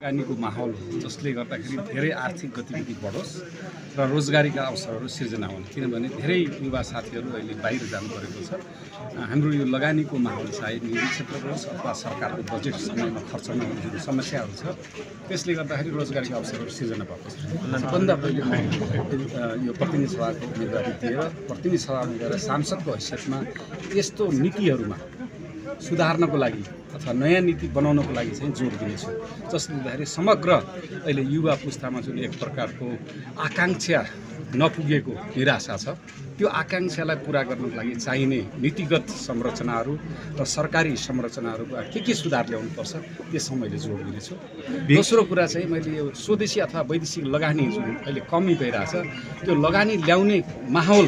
लगानीको माहौल जसले गर्दाखेरि धेरै आर्थिक गतिविधि बढोस् र रोजगारीका अवसरहरू सिर्जना हुन्। किनभने धेरै युवा साथीहरू अहिले बाहिर जानु परेको छ। हाम्रो यो लगानीको माहौल चाहे निजी क्षेत्रको होस् अथवा सरकारको बजेट समयमा खर्च नहुने जुन समस्याहरू छ त्यसले गर्दाखेरि रोजगारीका अवसरहरू सिर्जना भएको छ। सबभन्दा पहिले यो प्रतिनिधि सभाको उम्मेदवारी दिएर प्रतिनिधि सभामा गएर सांसदको हैसियतमा यस्तो नीतिहरूमा सुधार्नको लागि अथवा नयाँ नीति बनाउनको लागि चाहिँ जोड दिनेछु। जसले गर्दाखेरि समग्र अहिले युवा पुस्तामा जुन एक प्रकारको आकाङ्क्षा नपुगेको निराशा छ त्यो आकाङ्क्षालाई पुरा गर्नको लागि चाहिने नीतिगत संरचनाहरू र सरकारी संरचनाहरूमा के सुधार ल्याउनुपर्छ त्यसमा मैले जोड दिनेछु। दोस्रो कुरा चाहिँ मैले यो स्वदेशी अथवा वैदेशिक लगानी जुन अहिले कमी भइरहेछ त्यो लगानी ल्याउने माहौल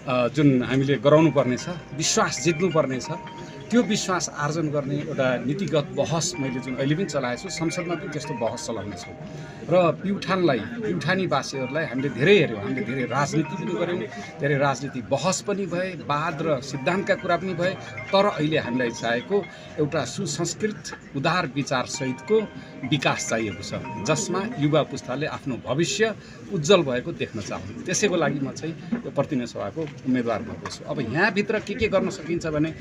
जुन हामीले गराउनु पर्नेछ, विश्वास जित्नु पर्नेछ, त्यो विश्वास आर्जन गर्ने एउटा नीतिगत बहस मैले जुन अहिले पनि चलाएको छु, संसदमा पनि त्यस्तो बहस चलाउनेछु। र प्युठानवासीहरूलाई हामीले धेरै हेऱ्यौँ, हामीले धेरै राजनीति पनि गऱ्यौँ, धेरै राजनीति बहस पनि भए, वाद र सिद्धान्तका कुरा पनि भए। तर अहिले हामीलाई चाहेको एउटा सुसंस्कृत उदार विचारसहितको विकास चाहिएको छ जसमा युवा पुस्ताले आफ्नो भविष्य उज्जवल भएको देख्न चाहन्छु। त्यसैको लागि म चाहिँ यो प्रतिनिधि सभाको उम्मेदवार भएको छु। अब यहाँभित्र के गर्न सकिन्छ भने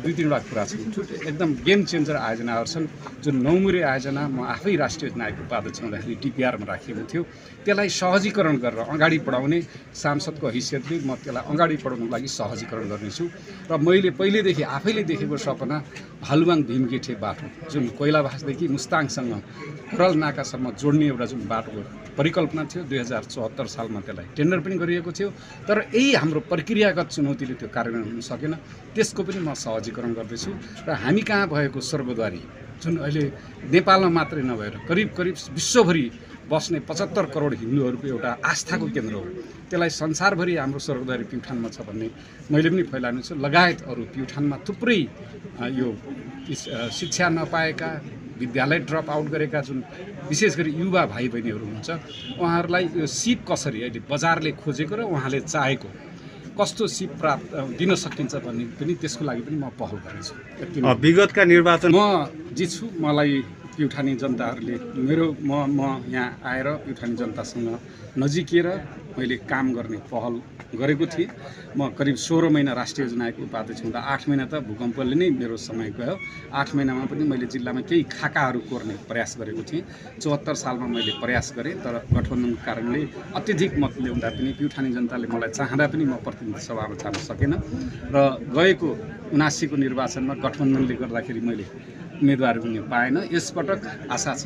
दुई तीनवटा कुरा छन्। एकदम गेम चेन्जर आयोजनाहरू छन्। जुन नौमुरे आयोजना म आफै राष्ट्रिय नायकको उपाध्यक्ष हुँदाखेरि डिपिआरमा राखिएको थियो, त्यसलाई सहजीकरण गरेर अगाडि बढाउने सांसदको हैसियतले म त्यसलाई अगाडि बढाउनको लागि सहजीकरण गर्नेछु। र मैले पहिलेदेखि आफैले देखेको सपना भालुवाङ भीमगेठे बाटो जुन कोइलाबासदेखि मुस्ताङसँग खोराल नाकासम्म जोड्ने एउटा जुन बाटोको परिकल्पना थियो, 2074 सालमा त्यसलाई टेन्डर पनि गरिएको थियो। तर यही हाम्रो प्रक्रियागत चुनौतीले त्यो कार्यान्वयन हुन सकेन। त्यसको पनि म सहजीकरण गर्दैछु। र हामी कहाँ भएको स्वर्गद्वारी जुन अहिले नेपालमा मात्रै नभएर करिब विश्वभरि बस्ने 75 करोड हिन्दूहरूको एउटा आस्थाको केन्द्र हो। त्यसलाई संसारभरि हाम्रो स्वर्गद्वारी प्युठानमा छ भन्ने मैले पनि फैलाउने छु। लगायत अरू प्युठानमा थुप्रै यो शिक्षा नपाएका, विद्यालय ड्रप आउट गरेका जुन विशेष गरी युवा भाइ बहिनीहरू हुनुहुन्छ, उहाँहरूलाई यो सिप कसरी अहिले बजारले खोजेको र उहाँले चाहेको कस्तो सिप प्राप्त दिन सकिन्छ भन्ने पनि त्यसको लागि पनि म पहल गर्नेछु। विगतका निर्वाचन म जित्छु, मलाई प्युठानी जनताहरूले म यहाँ आएर प्युठानी जनतासँग नजिकिएर मैले काम गर्ने पहल गरेको थिएँ। म करिब 16 महिना राष्ट्रिय नायकको उपाध्यक्ष हुँदा 8 महिना त भूकम्पले नै मेरो समय गयो। 8 महिनामा पनि मैले जिल्लामा केही खाकाहरू कोर्ने प्रयास गरेको थिएँ। 74 सालमा मैले प्रयास गरेँ, तर गठबन्धनको कारणले अत्यधिक मत ल्याउँदा पनि प्युठानी जनताले मलाई चाहँदा पनि म प्रतिनिधि सभामा जान सकेन। र गएको 79 को निर्वाचनमा गठबन्धनले गर्दाखेरि मैले उम्मेदवार पनि पाएन। यसपटक आशा छ